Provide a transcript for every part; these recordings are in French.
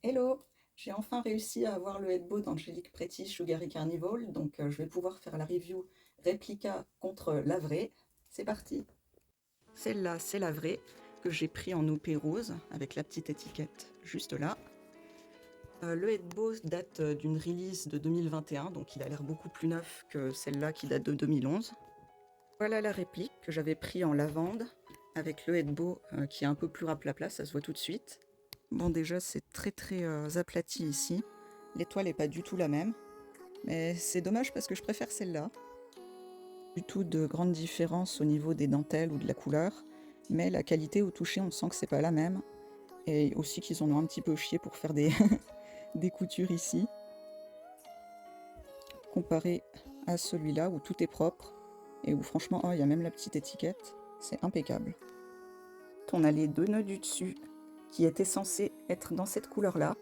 Hello! J'ai enfin réussi à avoir le headbow d'Angelique Pretty Sugary Carnival, donc je vais pouvoir faire la review réplica contre la vraie. C'est parti! Celle-là, c'est la vraie, que j'ai pris en OP rose, avec la petite étiquette juste là. Le headbow date d'une release de 2021, donc il a l'air beaucoup plus neuf que celle-là qui date de 2011. Voilà la réplique que j'avais pris en lavande, avec le headbow qui est un peu plus raplapla, ça se voit tout de suite. Bon, déjà, c'est très aplati ici. L'étoile n'est pas du tout la même. Mais c'est dommage parce que je préfère celle-là. Du tout de grande différence au niveau des dentelles ou de la couleur. Mais la qualité au toucher, on sent que c'est pas la même. Et aussi qu'ils en ont un petit peu chié pour faire des, des coutures ici. Comparé à celui-là où tout est propre. Et où franchement, oh, il y a même la petite étiquette. C'est impeccable. On a les deux nœuds du dessus qui étaient censés être dans cette couleur-là.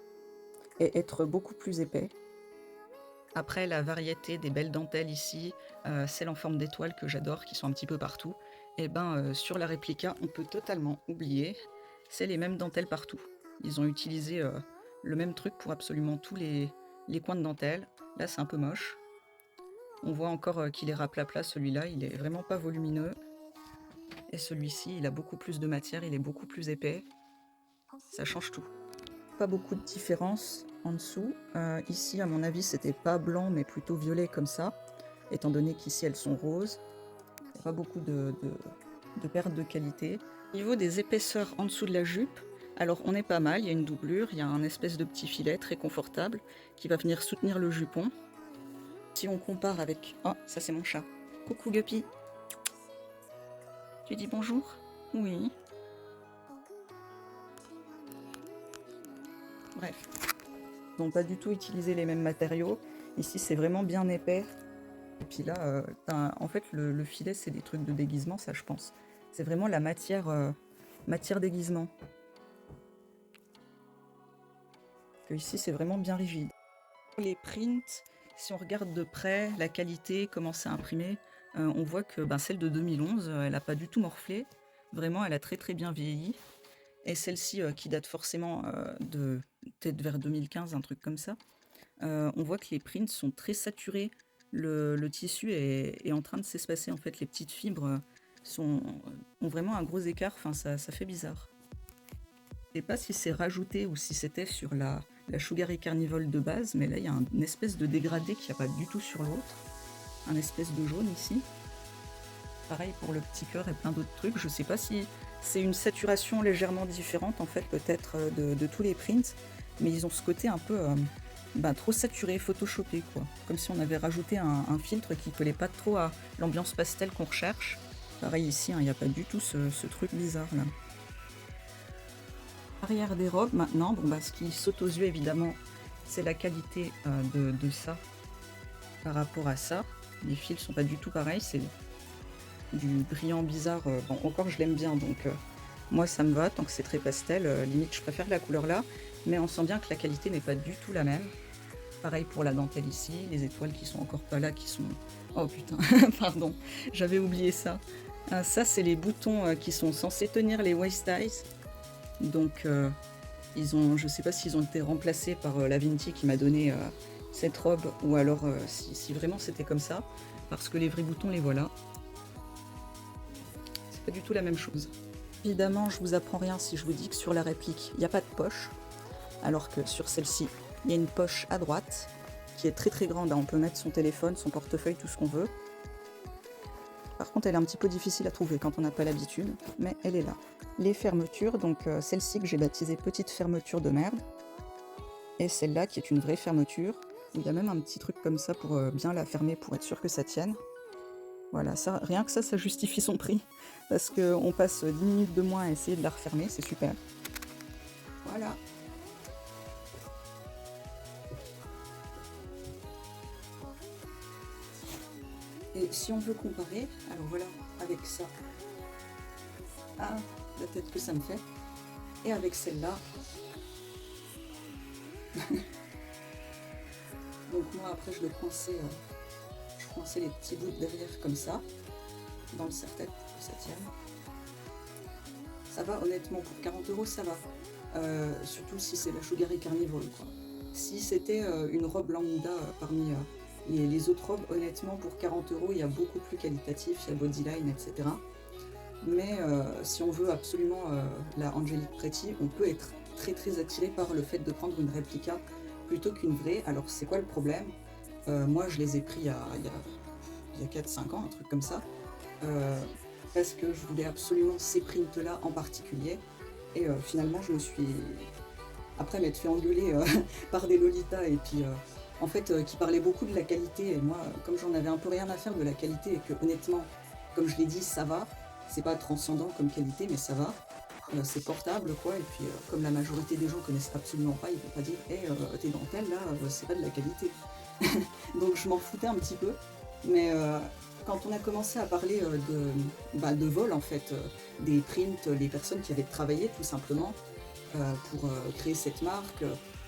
Et être beaucoup plus épais. Après, la variété des belles dentelles ici, celles en forme d'étoile que j'adore, qui sont un petit peu partout, et ben sur la réplica, on peut totalement oublier, c'est les mêmes dentelles partout. Ils ont utilisé le même truc pour absolument tous les coins de dentelle. Là, c'est un peu moche. On voit encore qu'il est raplapla, celui-là, il est vraiment pas volumineux. Et celui-ci, il a beaucoup plus de matière, il est beaucoup plus épais. Ça change tout. Pas beaucoup de différence en dessous. Ici, à mon avis, c'était pas blanc, mais plutôt violet comme ça, étant donné qu'ici, elles sont roses. Il n'y a pas beaucoup de perte de qualité. Au niveau des épaisseurs en dessous de la jupe, alors on est pas mal, il y a une doublure, il y a un espèce de petit filet très confortable qui va venir soutenir le jupon. Si on compare avec... Oh, ça c'est mon chat. Coucou Guppy. Tu dis bonjour? Oui. Bref. Ils n'ont pas du tout utilisé les mêmes matériaux. Ici, c'est vraiment bien épais. Et puis là, en fait, le filet, c'est des trucs de déguisement, ça, je pense. C'est vraiment la matière, matière déguisement. Que ici, c'est vraiment bien rigide. Les prints, si on regarde de près, la qualité, comment c'est imprimé, on voit que celle de 2011, elle n'a pas du tout morflé. Vraiment, elle a très bien vieilli. Et celle-ci, qui date forcément de peut-être vers 2015, un truc comme ça, on voit que les prints sont très saturés. Le tissu est en train de s'espacer. En fait, les petites fibres ont vraiment un gros écart. Enfin, ça fait bizarre. Je ne sais pas si c'est rajouté ou si c'était sur la Sugary Carnival de base, mais là, il y a une espèce de dégradé qu'il n'y a pas du tout sur l'autre. Un espèce de jaune ici. Pareil pour le petit cœur et plein d'autres trucs. Je ne sais pas si c'est une saturation légèrement différente, en fait, peut-être de tous les prints, mais ils ont ce côté un peu trop saturé, photoshopé, quoi. Comme si on avait rajouté un filtre qui collait pas trop à l'ambiance pastel qu'on recherche. Pareil ici, il n'y a pas du tout ce truc bizarre là. Arrière des robes maintenant, ce qui saute aux yeux évidemment, c'est la qualité de ça par rapport à ça. Les fils sont pas du tout pareils, c'est du brillant bizarre. Bon, encore je l'aime bien, donc moi ça me va, tant que c'est très pastel, limite je préfère la couleur là, mais on sent bien que la qualité n'est pas du tout la même. Pareil pour la dentelle ici, les étoiles qui sont encore pas là, qui sont... Oh putain, pardon, j'avais oublié ça. Ça c'est les boutons qui sont censés tenir les waist ties. Donc je sais pas s'ils ont été remplacés par la Vinti qui m'a donné cette robe, ou alors si vraiment c'était comme ça, parce que les vrais boutons les voilà. C'est pas du tout la même chose. Évidemment, je vous apprends rien si je vous dis que sur la réplique, il n'y a pas de poche, alors que sur celle-ci, il y a une poche à droite qui est très grande. On peut mettre son téléphone, son portefeuille, tout ce qu'on veut. Par contre, elle est un petit peu difficile à trouver quand on n'a pas l'habitude, mais elle est là. Les fermetures, donc celle-ci que j'ai baptisée petite fermeture de merde, et celle-là qui est une vraie fermeture, où il y a même un petit truc comme ça pour bien la fermer, pour être sûr que ça tienne. Voilà, ça, rien que ça justifie son prix, parce qu'on passe 10 minutes de moins à essayer de la refermer, c'est super. Voilà. Et si on veut comparer, alors voilà, avec ça, la tête que ça me fait, et avec celle-là. Donc moi après je coinçais les petits bouts derrière comme ça, dans le serre-tête pour que ça tienne. Ça va, honnêtement, pour 40 € ça va. surtout si c'est la Sugar et Carnival, quoi. Si c'était une robe lambda parmi les autres robes, honnêtement, pour 40 euros, il y a beaucoup plus qualitatif, il y a Bodyline, etc. Mais si on veut absolument la Angelique Pretty, on peut être très très attiré par le fait de prendre une réplica plutôt qu'une vraie. Alors c'est quoi le problème? Moi je les ai pris il y a 4-5 ans, un truc comme ça, euh, parce que je voulais absolument ces prints-là en particulier. Et finalement je me suis, après m'être fait engueuler par des lolitas et puis en fait qui parlaient beaucoup de la qualité. Et moi, comme j'en avais un peu rien à faire de la qualité et que honnêtement, comme je l'ai dit, ça va. C'est pas transcendant comme qualité, mais ça va. C'est portable, quoi. Et puis, comme la majorité des gens connaissent absolument pas, ils vont pas dire hey, tes dentelles, là, c'est pas de la qualité. Donc, je m'en foutais un petit peu. Mais quand on a commencé à parler de vol, en fait, des prints, les personnes qui avaient travaillé, tout simplement, pour créer cette marque,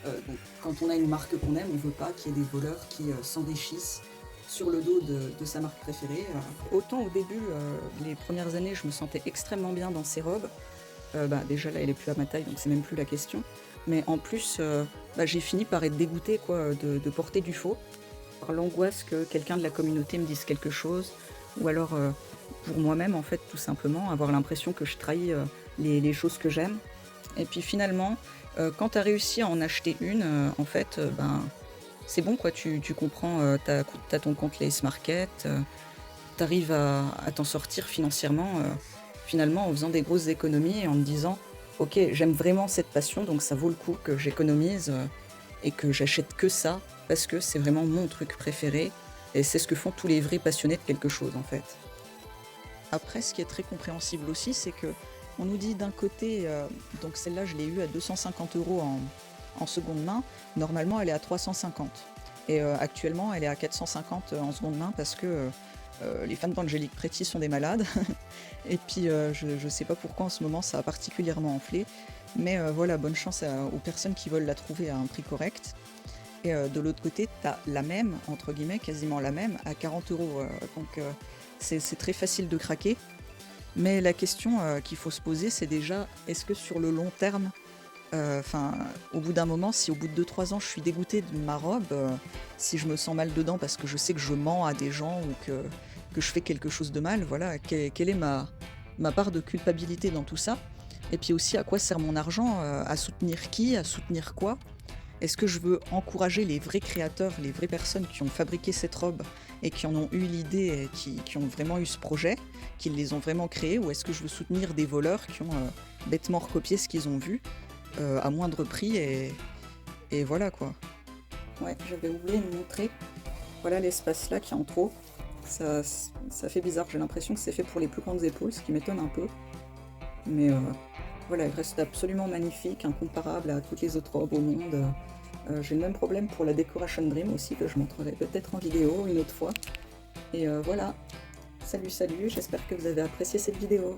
donc, quand on a une marque qu'on aime, on veut pas qu'il y ait des voleurs qui s'enrichissent sur le dos de sa marque préférée. Autant au début, les premières années, je me sentais extrêmement bien dans ces robes. Déjà là, elle est plus à ma taille, donc c'est même plus la question. Mais en plus, j'ai fini par être dégoûtée quoi, de porter du faux. Par l'angoisse que quelqu'un de la communauté me dise quelque chose. Ou alors, pour moi-même, en fait, tout simplement, avoir l'impression que je trahis les choses que j'aime. Et puis finalement, quand tu as réussi à en acheter une, en fait, c'est bon quoi, tu comprends, t'as ton compte Lace Market, t'arrives à t'en sortir financièrement, finalement en faisant des grosses économies et en te disant ok, j'aime vraiment cette passion donc ça vaut le coup que j'économise et que j'achète que ça parce que c'est vraiment mon truc préféré et c'est ce que font tous les vrais passionnés de quelque chose en fait. Après, ce qui est très compréhensible aussi, c'est que on nous dit d'un côté, donc celle-là je l'ai eue à 250 euros en seconde main, normalement elle est à 350. Et actuellement elle est à 450 en seconde main parce que les fans d'Angelique Pretty sont des malades. Et puis je sais pas pourquoi en ce moment ça a particulièrement enflé. Mais voilà, bonne chance aux personnes qui veulent la trouver à un prix correct. Et de l'autre côté, t'as la même, entre guillemets, quasiment la même, à 40 euros. Donc c'est très facile de craquer. Mais la question qu'il faut se poser, c'est déjà, est-ce que sur le long terme, au bout d'un moment, si au bout de 2-3 ans je suis dégoûtée de ma robe, si je me sens mal dedans parce que je sais que je mens à des gens ou que je fais quelque chose de mal, voilà, quelle est ma part de culpabilité dans tout ça? Et puis aussi, à quoi sert mon argent? À soutenir qui? À soutenir quoi? Est-ce que je veux encourager les vrais créateurs, les vraies personnes qui ont fabriqué cette robe et qui en ont eu l'idée et qui ont vraiment eu ce projet, qui les ont vraiment créés, ou est-ce que je veux soutenir des voleurs qui ont bêtement recopié ce qu'ils ont vu à moindre prix et voilà quoi. Ouais, j'avais oublié de montrer. Voilà l'espace là qui est en trop. Ça fait bizarre, j'ai l'impression que c'est fait pour les plus grandes épaules, ce qui m'étonne un peu. Mais voilà, elle reste absolument magnifique, incomparable à toutes les autres robes au monde. J'ai le même problème pour la Decoration Dream aussi, que je montrerai peut-être en vidéo une autre fois. Et voilà, salut, j'espère que vous avez apprécié cette vidéo.